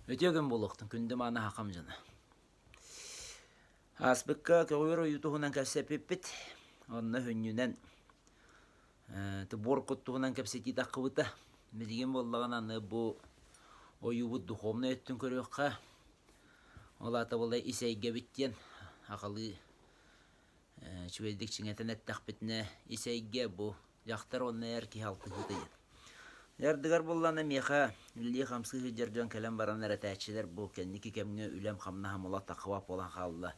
Өтегін болуқтың күнді маны хақам жана. Аспыққа көғыр ойутуғынан кәпсепеппет, онына хүннінен бор құттуғынан кәпсеті таққыбыта. Білген болдаған аны бұл ойуыт дұхомны өттін көріққа. Олата болай исәйге біттен ақылы чүвелдік чыңетін әттақ бітіне исәйге бұл жақтар онына әркі халты ғыдайын. Ярдыгар болланы меха үлі қамсы жерден кәлем баранлар әтәтшілер бұл кәннекі кәміне үлем қамна хамыла тақывап болан қалды.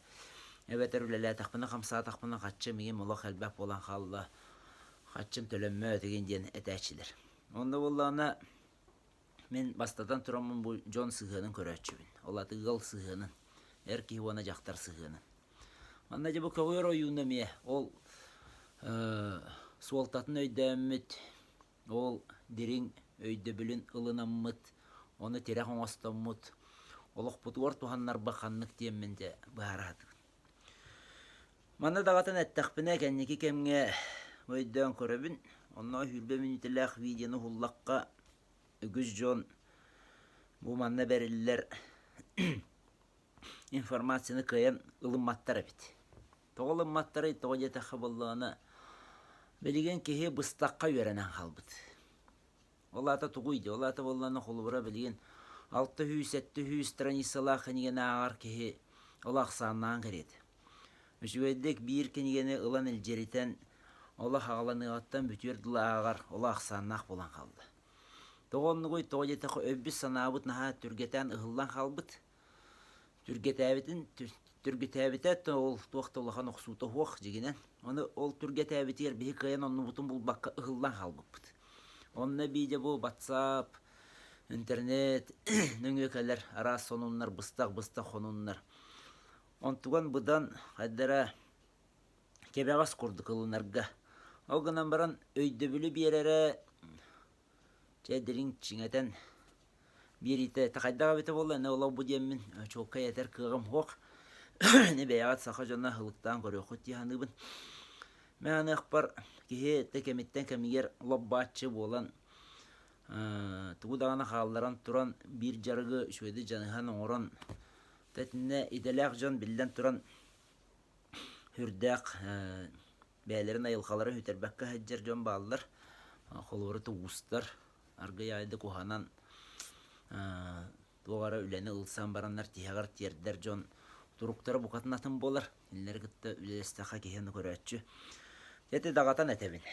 Әбәтер үләлі тақпына қамса тақпына қатшым еген мұла қәлбәп болан қалды. Қатшым төлемі өтеген ден әтәтшілер. Онда болланы мен бастадан тұрамын бұл Джон сығының көрәтшібін. Олаты ғыл сығының. Әркі оны жақтар сығының. Онда жа бұл көғыр ойуына ме ол суалтатын өйдәмет. Ол дерин өйді білін ылынаммыт, оны терек оңастаммыт, олық бұтуар туғаннар бақанлық дейменде бағарады. Мана дағатын әттәқпіне кәннекі кәмге өйден көребін, онна хүрбе минутіләқ видеоны хуллаққа үгіз жон бұл манна бәрілілер информацияны көйен ылымматтар әбет. Тоғылымматтары тоғы жетақы болуғаны білген кеге бұстаққа өренен қалбыд. Олата тұғыйды, олата болуғаны қолыбыра білген 600-700 страницалақ кенеген ағар кеге олақ сағынан кереді. Үшуәддік бір кенегені ұлан әлжерітен олақ ағаланы аттан бүтерділі ағар олақ сағынақ болан қалды. Тоғынны қой тоғы жетақы өббіс санабыд наға түргетен ұғылан қалбыд. Түргетәбітет ол туақты олақан оқсуыты хоқ жегенен. Оны ол түргетәбітер бейі қайын оны бұтын бұл баққа ұғылан қалбыппыд. Онына бейде бұл WhatsApp, интернет, нөңекелер, ара сонунлар, быстақ қонунлар. Онтуған бұдан қайдара кебеғас құрды қылынарға. Оғынан баран өйді білі берері жәдірін чыңетен берейті тақайдаға беті болы, әне олау бұл демін чоққа етер қығым хоқ. Не бәяғат сақа жона ғылықтан көрі оқыт дияғаныбын. Мән ақпар кеге тәкеметтен кәмегер лоббатшы болан тұғыдағаны қалдаран тұран бір жарғы шөйді жаныған оңыран тәтіне иделәқ жон білден тұран хүрдәқ бәлерін айылқалары өтербәккі әджер жон балылар қолуыры тұғыстар арғы яйды қуғанан туғара үләні ұлсан баранлар тияғар тердер жон тұруқтары бұқатын атын болар. Елер күтті үлестіға кехені көрәтші. Жәті дағатан әтәбін.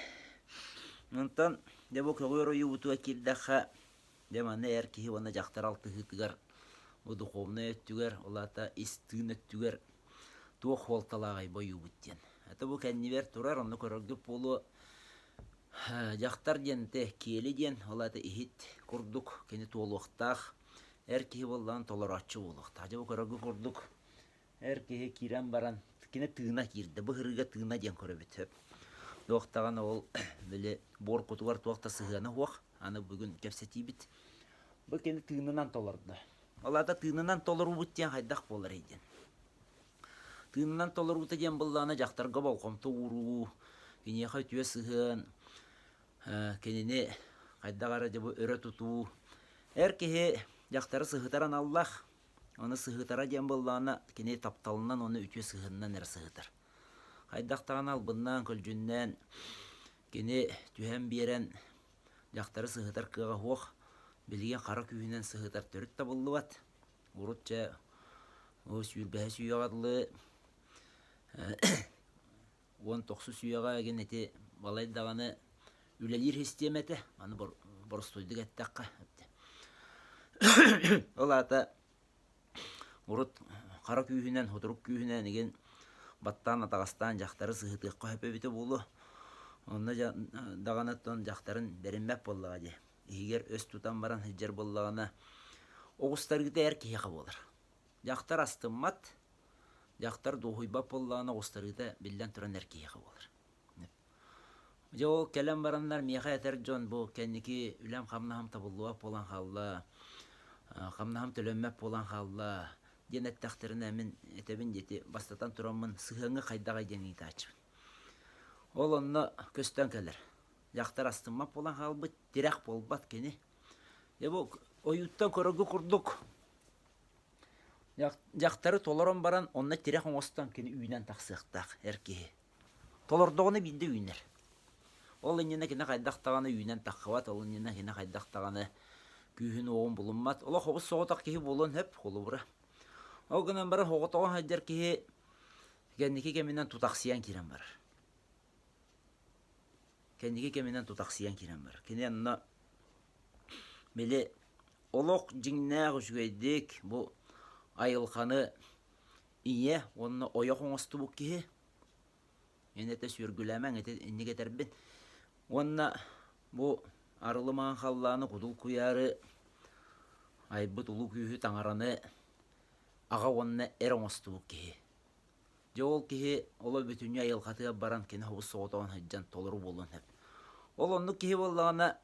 Мұнтан, дәбі көғыр ойы ұтуа келдіға дәмәні әр кехі оны жақтар алты ғытығар. Оды қомны өттігер, олата істігін өттігер. Туық қолталағай бойы бұттен. Әті бұл кәннебер тұрар, оны көрілгіп болу жақтар денті келі ден, олата ихит күрдік, кені толуқтақ. Әр кехі болдан толаратшы болуқ. Тажы бұл көрілгі күрдік. Әр кеге кирен баран, кене тыына кирді, бұғырыға тыына ден көрі бітіп. Доқтаған ол білі бор құтуғар туақта сығаны оқ, аны бүгін кәпсеті біт. Бұл кене тыынынан толарды. Олада тыынынан толыру бұттен қайдақ болар еден. Тыынынан толыру бұттен бұлланы жақтарға балқомты ұру, кене қай түйе сығын, кенені қайдағары жабы өрі тұту. Әр кеге жақтары сығытаран Аллах. Оны сығытара ден болланы кене тапталынан оны үтіе сығынынан әр сығытар. Қайдақтаған албыннан, көлжүннен, кене түйен берен жақтары сығытар кыға хоқ, білген қара күйінен сығытар түріт табылы бат. Ұрытча сүйірбәе сүйеғадылы, 19 сүйеға әген әте балайдағаны үлелер хестеметі, аны бұрыстойдық әттіққа. Ол ата Урут қара күйінен, отырук күйінен еген баттан атағастан жақтары сығытыққа өпебеті болу. Онына дағанаттан жақтарын бәрінмәп болуға де. Егер өз тұтан баран хеджер болуғана оғыстарғыда әр кейеға болыр. Жақтар астыммат, жақтар доғойбап болуғана оғыстарғыда білден тұран әр кейеға болыр. Ол кәлем баранлар меға әтер жон бұл кәнекі үлем қамнағам табылуап болан қалла, қамнағам төлеммәп болан қалла, ден әттәқтерін әмін әтәбін деті бастатан тұрамын сығыңы қайдағай ден еті açыбын. Ол онына көстен кәлір. Жақтар астымап болан қалбыт, дирек болбат кені. Ойуттан көрігі құрдық. Жақтары толорон баран, онна тирек оңостан кені үйнен тақсықтақ, әркеге. Толордоғыны бинде үйнер. Ол иннене кені қайдақтағаны үйнен таққыват, ол иннене кені қайдақтағаны күйін оғын бұлынмат. Ола қоғыз соғытақ кеге болын хеп, қолы бұра. Ол күнен барын хоғытоған хайдар кеге кәндеке кемінен тұтақсиян керен бар. Кәндеке кемінен тұтақсиян керен бар. Кені анна мелі олық жіңнәғ үшгейдік бұл айылқаны ие, онына ояқ оңысты бұл кеге. Мен әті сөргіләмәң, әті іннеге тәрбін. Онына бұл арылы маған қалланы құдыл құяры, айбыт ұлы күйі таңараны аға онына әр оңысты бұл кеге. Же ол кеге олы бүтіне айылқатыға баран кені хұбыс соғытауын хайджан толыру болуын әп. Ол онны кеге болағына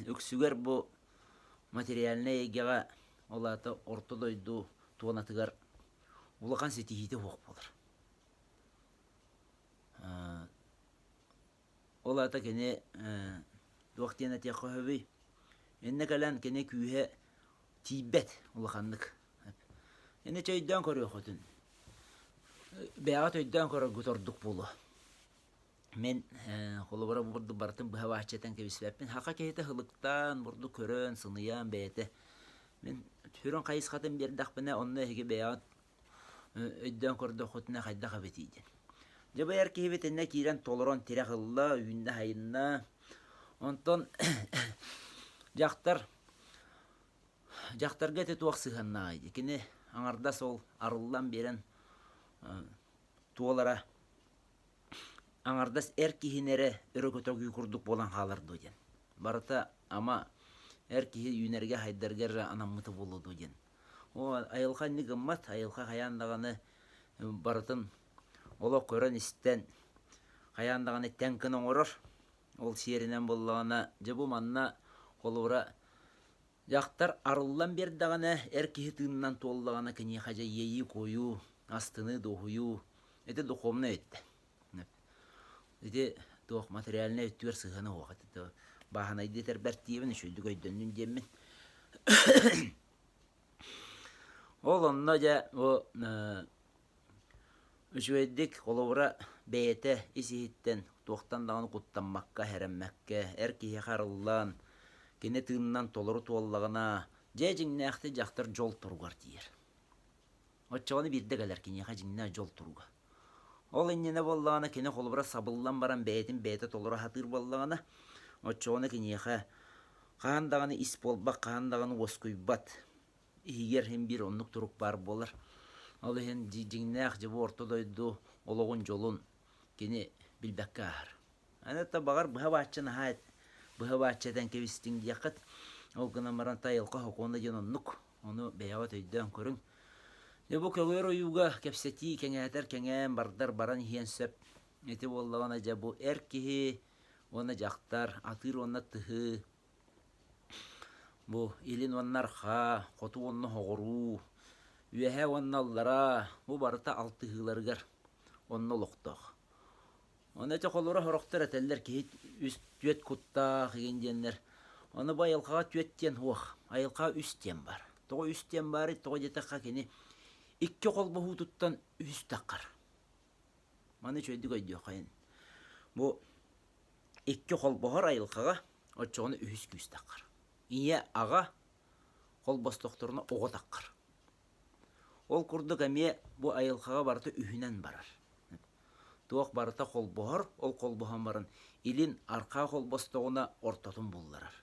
өксігер бұл материаліне егеға олаты орты дойду туғанатығар улақан сетихиті оқ болыр. Олаты кені дуақтен әте қойбей, әнне кәлән кені күйе тейбет улақандық. Әнне чайдан көрі өқытын. Бәғат өйден көрі күтордық болу. Мен қолы бара бұрды бартын бұға бақчатан кебіспәппен. Хақа кейті хылықтан бұрды көрін, сыниян бәйті. Мен түрін қайыз қатын бердіқпіне, онына әге бәғат өйден көрді құтына қайдаға бетейден. Жабы әр кейбет әнне кейрен толырон тірі қылла, үйінді хайынна. Онтон жақтарға әті туақ сығанна айды. Кені аңарда сол арылдан берен туолара аңардас әр кейінері үрі көтөг үйкұрдық болан қалар дойден. Барыта ама әр кейі үйнерге хайдаргар анамыты болу дойден. О айылға не гыммат, айылға қаяндағаны барытын олы көрін істен қаяндағаны тәңкін оңырыр. Ол серінен болағына жабу манна қолуыра жақтар арылдан бердіғаны әр кейі тыңынан толағына кәне қажа ейі қою, астыны доғую, әді дұқомны өтті. Әді доқ материаліне өттігер сығаны оғаты. Бағана едетер бәрттейбін, үшілді көйдөннің демін. Ол онына жа үшілдік қолуыра бәйеті есейттен тоқтандағын құттанмаққа, әрәммәкке, әр кейі қарылан, кені тыңынан толыры туаллағына, жа жіңнәқті жақтар жол тұрғар дейір. Отчағаны бірді кәлер кенеға жіңнә жол тұруға. Ол иннене боллағына кені қолыбыра сабылдан баран бәйтін бәйті толыра хатыр боллағына, отчағаны кенеға қағандағаны ис болбақ, қағандағаны оскөйбат. Егер хем бір онлық тұруқ бар болар. Ол ең жіңнәқ жібі орты дойду олығын жолын кені білбәкке ағыр. Әнетті бағар бұға бәтчін ағайт, бұға бәтчәден кевістің дейқіт. Ол күні маранта елқа хоқуында жен онлық, оны бәяғат өйден көрің. Бұл көгер ойуға кәпсеті кәңәтер кәңән бардар баран хиен сөп. Әті болағына жа бұл әр кеге, оны жақтар, атыр оны тұхы. Бұл елін оннарға, қоту оны хоғыру, үйәе онналара, бұл барыта алтығыларғар, оны лоқтақ. Оны әті қолыра хорықтар әтәлдер кейт үст түйет құттақ егенденлер. Оны ба айылқаға түйеттен оқ, айылқаға үстен бар. Тоғы үстен бары, тоғы жетаққа кені Икки қол бұху тұттан үз таққар. Маны чөйді көйді қайын. Бұл икки қол бұхар айылқаға, отчоғыны үз күйіз таққар. Ие аға қол бастықтырына оғы таққар. Ол күрді кәме бұл айылқаға барыты үйінен барар. Туақ барыта қол бұхар, ол қол бұхан барын. Илін арқа қол бастығына ортатын болларар.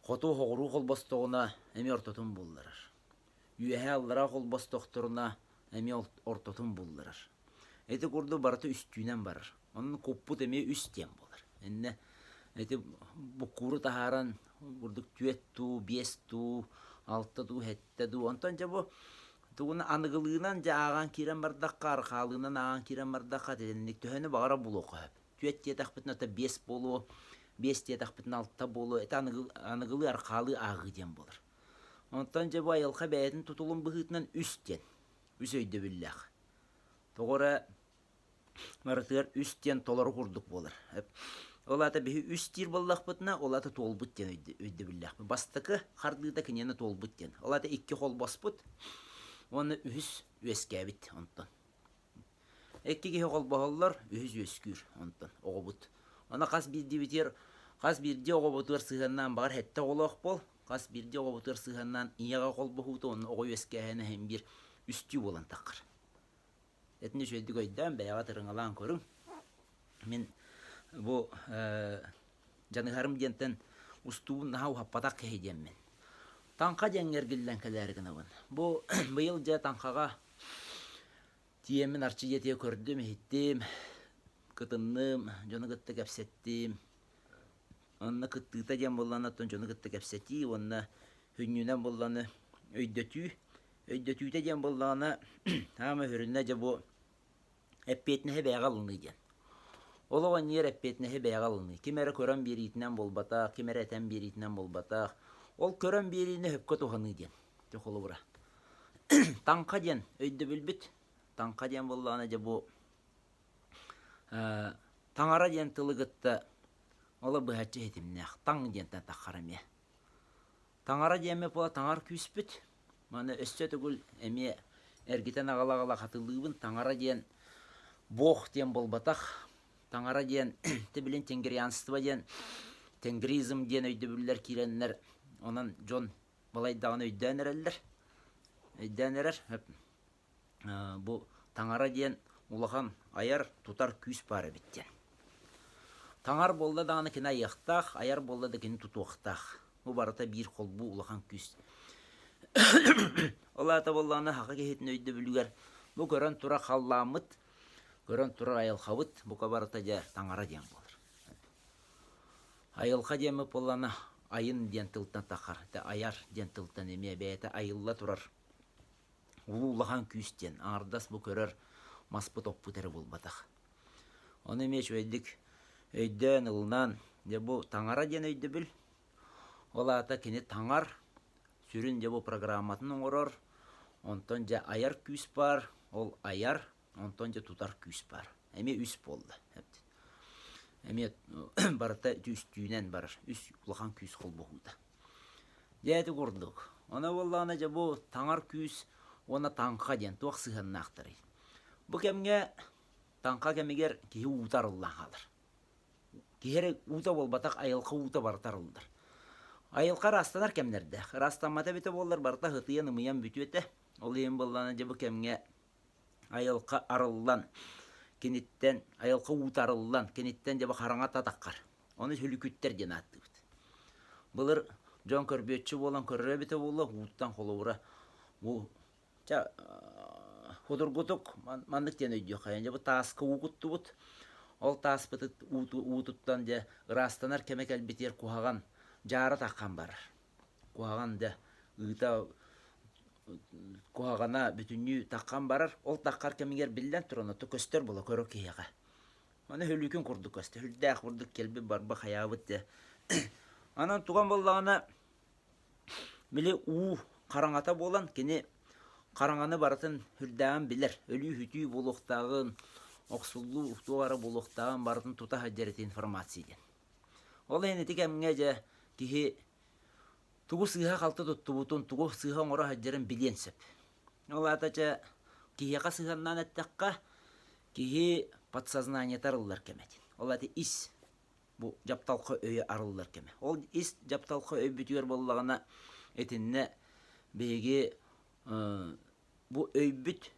Қоту хоғыру қол бастығына әме ортатын болларар. Үйәе аллара қол бастықтырына әме ортатын болларар. Әті күрді барыты үстүйінен барар. Оның көппұт әме үстен болар. Әнне әті бұқуры тахаран күрдік түйет ту, бес ту, алты ту, хәтті ту. Онтан жа бұл туғына анығылығынан жа аған керен бардаққа, арқалығынан аған керен бардаққа деденлік түйені бағара бұл оқып. Түйет тетақ бітін өті бес болу, бес тетақ бітін алтта болу, әті анығылы арқалы ағы ден болар. Онтан жа бұл айылқа бәйетін тұтылым бұғытынан үстен, үс өйді білләқ. Тоғыра марытығар үстен толары құрдық болар. Олата бихи үс тир боллақ бұтына, олата тол бұттен өйді білләқ. Бастықы қардыда кінені тол бұттен. Олата 2 қол бас бұт, оны үхіс өскәбіт онтан. 2 кеге қол бағалар, үхіс өскүр онтан, оғы бұт. Оны қас бірді бітер, қас бірде оғы бұтыр сығаннан бағар хәтті қолақ бол, қас бірде оғы бұтыр сығаннан ияға қол бұхуты, оны оғы өскәхені hem bir үсті болан тақыр. Әтіне шөлді көйден бәяға тұрыңалан көрің. Мен bu janıharım diyenten ustuğun naha happatak kehidiyem men. Tanka denger gillen kelergin avın. Bu yılca tankaga tiyemin arçı yetiye kördüm, hittim, kıtındım, jonu kıttı kapsettim. Onna kıttıta diyen bollan atın jonu kıttı kapsetti, onna hünnünen bollanı öydötüyte diyen bollanı ama hürünece bu eppetine hebe ağalını diyen. Ola niye repetine he beğalını. Kimere kören bir itinden bolbata, kimere eten bir itinden bolbata. Ol kören bir itine hep kötü hanı diyen. Tekolu bura. Tanka diyen öydü bilbit. Tanka diyen bollağına bu tangara diyen tılı gıtta. Ola bu hacı hetimne. Tang diyen takkaram ya. Tangara diyen me pola tangar küspüt. Mana östü tügül emi ergiten ağala katılığın tangara diyen boğ diyen bolbatak. Tangara diyen, bilen tengriyanство diyen, tengrizm diyen öydübüller kirenler, onun John balayddağını öydünerer. Bu tangara diyen ulağan ayar tutar küs bari bitten. Tangar bolda dağını kina yaqtaq, ayar bolda da kini tutuqtaq. Bu barata bir kol bu ulağan küs. Allah ta bollağını haqa kehetin öydübülüger. Bu gören tura qallamıt, Көрөн тура айылқабыт, бұқа барыта жа таңара ден болыр. Айылқа демі боланы айын ден тылттан тақар, аяр ден тылттан еме бәйті айылла тұрар. Улулаған күйістен, аңырдас бұл көрер маспы топпы тәрі болбатақ. Оны меш өйдік өйден ұлынан, бұл таңара ден өйді біл. Ол ата кені таңар, сүрін бұл программатын оңырыр. Онтан жа аяр күйіс бар, ол аяр, Ondan tutar küs var. Emi üst boldu. Emi barata üstünen barar. Üst ulağan küs kol boğuda. Deyeti kurduk. Ona vallağına bu tangar küs ona tanka diyen tuğ sığanına aktarır. Bu kemge tanka kemiger kihi utar ulan kalır. Kiheri uta bol batak ayılka uta bartar uldur. Ayılka rastanar kemlerde. Rastanmata bite bollar barata hıtıya nımıyan bütüete. Olayın vallağına bu kemge ayılka arıllan, kenitten, ayılka utarıllan, kenitten de karanga tataqar. Onu hülükütter den attı. Bulur, John körbiyetçi bolan körre bite bolla, uttan koluvura. Bu, hudurgutuk, mandık den öydüyor kayınca, bu taskı uğuttu but. Ol taspıtı uğututtan de rastanar kemek elbiter kuhagan, jara takkan barar. Kuhagan de, ıta, Kuhagana bütünlüğü takkan barar, ol takkar kemiger bilden turana to köster bola körök kiyaga. Onu hülükün kurduk köste, hüldäq kurduk kelbi barba hayabıt de. Anan tugan bollağına bile karangata bolan, kini karanganı baratın hüldäğin bilir. Ölü hütüyü boluqtağın, oksullu uhtuvara boluqtağın baratın tuta haccareti informasiyen. Ola heneti kemgece kihi Tuğu sığha kaltı tuttu butun, tuğu sığha ora haccarın bilensep. Ola ataca kihiyaqa sığhannan ettekka, kihi подсознание tarıllar kemetin. Ola ati is, bu japtalqa öyü arıllar keme. Ol is japtalqa öy bütüyer bollağına etinne begi bu öy büt,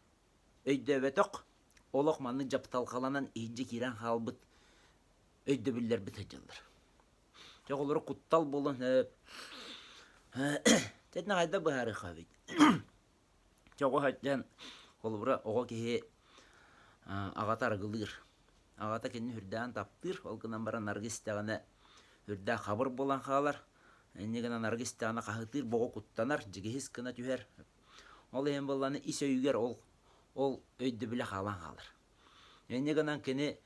öyde vetok, olaqmanın japtalqalanan iyice kiren halbıt öyde biller bit hacallar. Çok olur kuttal bolun hep. Tetna hayda bahari xabit. Çoğu haccan kolubura oğa kehe ağata argılır. Ağata kendini hürdağın taptır. Olgınan bara nargis dağına hürdağ xabır bolan xalar. Enne gana nargis dağına qahıtır, boğu kuttanar, jigihis kına tüher. Ol hem bolanı is öyüger ol öydü bile xalan xalır. Enne gana kene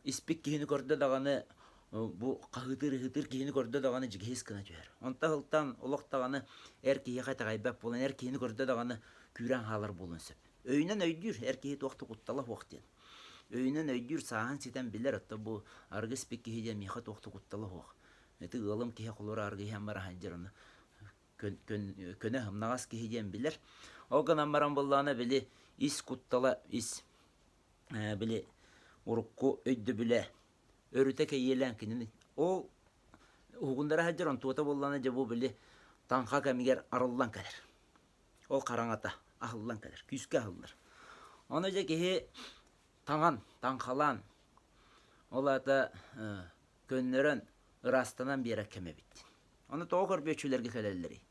ispik kihini körde dağını bu qahıtır kihini körde dağını jigihis kına tüher. Onta hıltan olaq dağını erkeğe qayta qaybak bolan erkeğini körde dağını küren xalar bolun sep. Öyünen öydür, erkeğe toqtu kuttala vaqten. Өйнен өйдүр сахан ситен билер отта бу аргыс пекки хиден миха тохту кутталы хох. Эти ылым киhe кулура аргы хаммара ханжырны. Көне хымнагас киһиден билер. Оган амаран боллана били ис куттала ис били урукку өйдү биле. Өрүтө кейелен кинин. Ол угундара хажырын туата боллана жабу били танха камигер арыллан келер. Ол караңата ахыллан келер. Күскө ахыллар. Оны же киһи таңан, таңхалан. Олата көннөрөн ырастынан бері кеме бит. Оны тоғыр бөчүлерге келелери.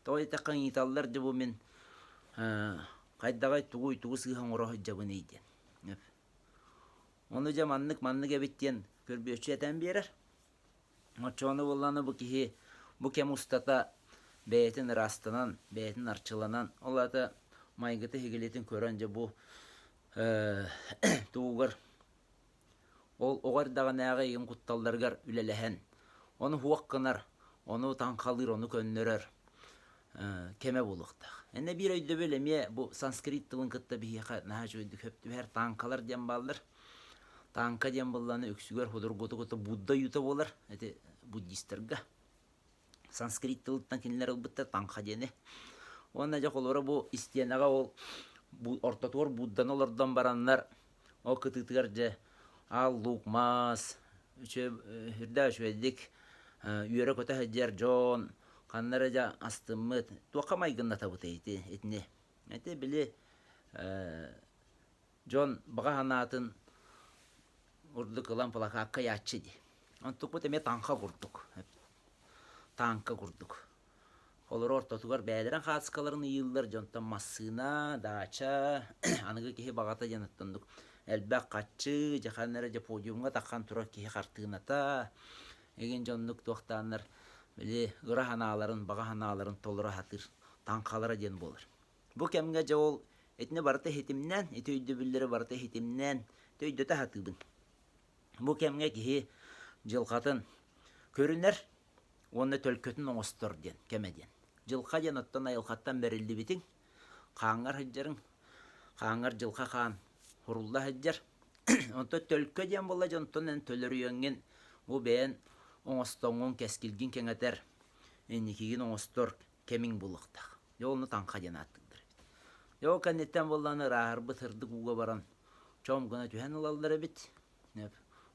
Тоғай таққан италлар жабу мен қайдағай тугу сыйхан орохы жабын eyden. Оны же маннык эбиттен көрбөчү этен берер. Очону болланы бу кихи бу кем устата бәйтін растынан, бәйтін арчыланан, олата майгыты хигилетін көрөн же бу тугугар ол оғардаған ағы егін құтталдарғар үлелеген. Оны хуаққынар, оны таңқалыр, оны көннөрөр кеме болуқтақ. Әне бір өйді бөлеме бұл санскрит тылын кытта бейеқа наға жойды көпті бәр таңқалар дем балыр. Таңқа дем балланы өксігер худырготы көті Будда юта болар, әте буддистерға. Санскрит тылыттан кенілер ұлбытта таңқа дене. Оны жақ олары бұл истенаға ол ортатуар Буддан олардан баранлар, о кытытығар же ал лукмас, хүрді өшведік, үйері көті хаджар жон, қаннары жа астымыт, туаққа майгынна табыты етіне. Әте білі жон баға ханатын ұрдық ұлан пылақа аққа ятчы де. Онтық бұт әме таңқа құрдық. Таңқа құрдық. Олар ортатуғар бәдірін қатысқаларын үйілдер жонтан массына, дача, анығы кеге бағата жаныттындық. Әлбәк қатшы, жақанлары жа подиумға таққан тұра кеге қартығыната. Еген жонлық тоқтаныр, білі ұра ханаларын, баға ханаларын толыра хатыр, таңқалара ден болыр. Бұл кәмге жа ол етіне барыта хетімнен, еті өйді білдері барыта хетімнен, өйдөті хатығын. Бұл кәмге кеге жылқатын көрінер, оны төлкөтін оңыстыр ден, кәмеден. Жылқа ден оттан айылқаттан бәрілді бітің, қаңар хыджарың, қаңар жылқа қан, хұрулла хыджар. Онты төлкө ден бола жонтон ән төлір үйенген, бұл бәйін оңыстоңын кәскілген кәңәтер, әнекеген оңыстор кәмін бұлықтақ. Оны таңқа ден аттыңдыр. Йо кәнеттен боланы рағырбы тұрды қуға баран, чом ғына түйән ұлалдары біт.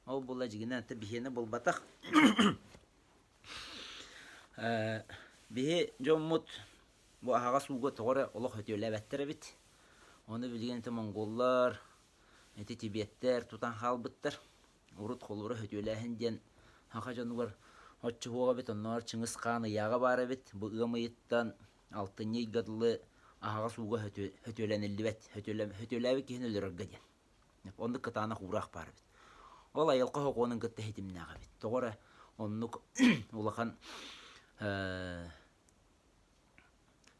Ол бола жігінен әті бігені бол батақ. Бихе жон мұт бұл ағаға суға тоғыры олық өтеулі әбәттері біт. Оны білген әті монголлар, әті тибеттер, тұтан қалбыттар. Урут қолыры өтеулі әхінден аға жонығыр отчы хуға бит, онлар Чыңыз қаны яға бары бит. Бұл ұмайыттан алтын егадылы ағаға суға өтеуләнілі бәт. Өтеулі әбі кейін өліріргі ден. Онды қытаны құрақ бары бит. Ол айылқа хоқ оның күтті хетімнәға бит. Тоғыры онлық ұлақан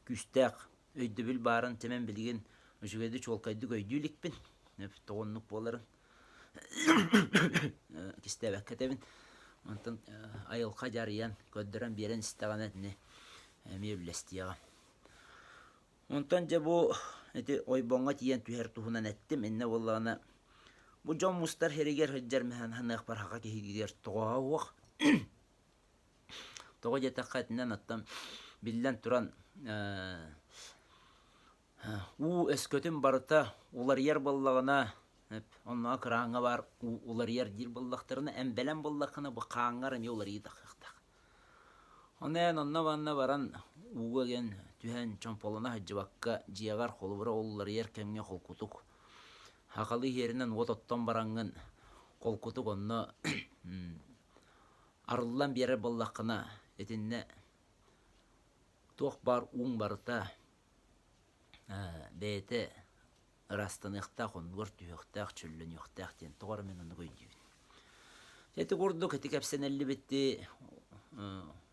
күстәқ өйді біл барын темен білген үшігеді чолқайды көйділік бін. Тоғынлық боларын кісті бәккетебін. Онтын айылқа жариян көддірін берін істіған әтіне мебілестіяға. Онтан же бұл ойбонға тиен түйер тұхынан әттім. Әнне болағына bu John Mustar herigер hıccar mehan hanıq par haqa kehigiger toğa uaq. Toğa jetaqqa etinden attam billen turan eskötün barıta ular yer ballağına onunla kırağına var ular yer dir ballaqtarına embelen ballaqına bu qağıngarın yollar yedaqıqtaq. Onunla vanna varan uğa gen tühen çompoluna hıccı bakka jiyagar kolubura ular yer kemge kolkutuk. Haqalı yerinden otottan barangın kolkutuk onunla arılan bir yere ballaqına etinne toq bar un barıta beyte rastanıqtaq onur tüyüqtaq çüllün yuqtaq den toğar men onu koydu. Jeti kurduk etik hepsenelli bitti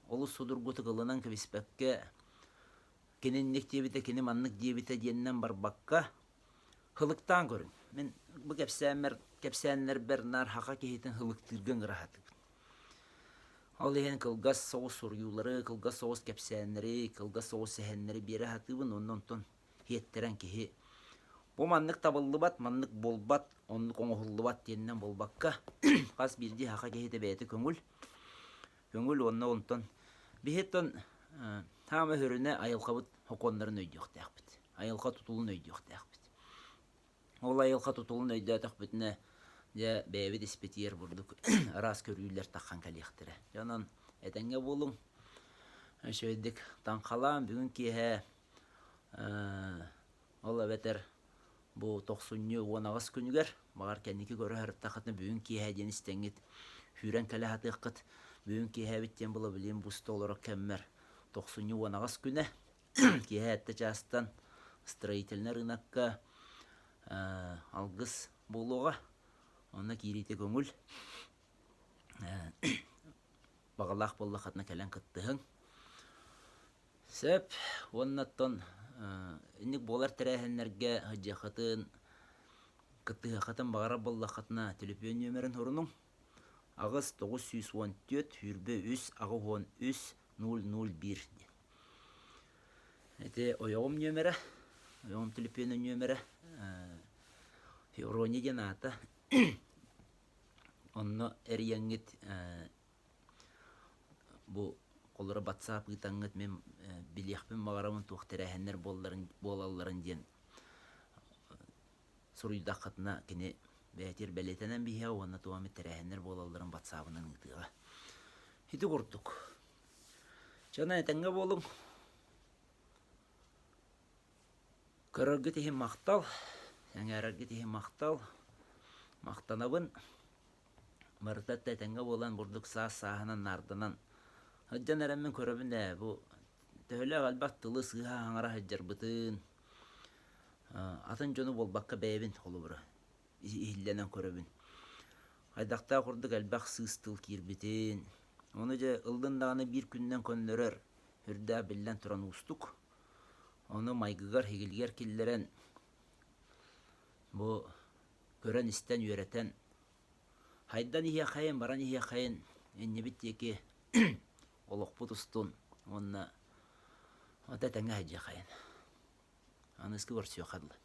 olu sudurgutu kılınan kıvispekke keninlik diyebite kenim anlık diyebite diyenden bar bakka hılıktan görün. Men bu kepsenler bernar haqa kehitin hılıktırgın rahatı. Alihen kılgas soğus soruyuları, kılgas soğus kepsenleri, kılgas soğus sehenleri bir rahatı bun ondan ton hiyetteren kehi Бу маннык табыллыбат, маннык болбат, оннук оңохуллубат тиеннен болбакка. Кас бирди хака кехете бәйті көңүл. Көңүл онна онтон. Бихеттон тама хөрүнө айылкабыт хоконнарын өйдүк тәкбит. Айылка тутулун өйдүк тәкбит. Ол айылка тутулун өйдүк битне я бәйбит испетиер бурдук. Арас көрүйлөр таккан калехтере. Жанан этеңге болуң. Шөйдик таңкалам бүгүн кие Ола бетер бу 90-19 күнүгер багар кенники көрө харыттакытны бүгүн кие ден истеңит хүрен кале хатыкыт бүгүн кие биттен була билем бу столорок кеммер 90-19 күнө кие атта жастан строительный рынокка алгыс болуга онна кирите көңүл багалак болла хатна кален кыттыгын Сөп, оннаттон инник болар тәрәһеннәргә хаҗахатын кытыхатын багара боллахатна телефон номерын хорунун агыс 914 хүрбе 3 агы 13 001. Эте оягым номері, оягым телефон номері Феврония дената. Онно эрияңгит бу Олары WhatsApp гытаңгыт мен билехпен магарамын туқтырәһеннәр болаларын ден. Суруйда хатна кене бәтер бәлетенен бия оны туамы тәрәһеннәр болаларын WhatsApp-ның итыга. Хите курдук. Жана этеңге болуң. Көрөргө тиһи мактал, сәңәргә тиһи мактал. Мактанабын. Мартат этеңге болан бурдук саһынан нардынан Хаджан әрәммен көрөбін дә, бұл төхілі қалбақ тылы сыға аңара хаджар бұтын. Атын жоны болбаққа бәйбін қолы бұры. Ихілленен көрөбін. Айдақта құрдық әлбақ сыз тыл кирбітін. Оны жа ылдындағаны бір күннен көнлерер. Үрді білден тұран ұстық. Оны майгығар хегілгер келдерен. Бұл көрен істен үйретен. Хайдан ихе қайын, баран ихе қайын. Әнне біттеке Олық бұтыстың, онна тәңі әджі қайын. Анысқы көрсеу қадылы.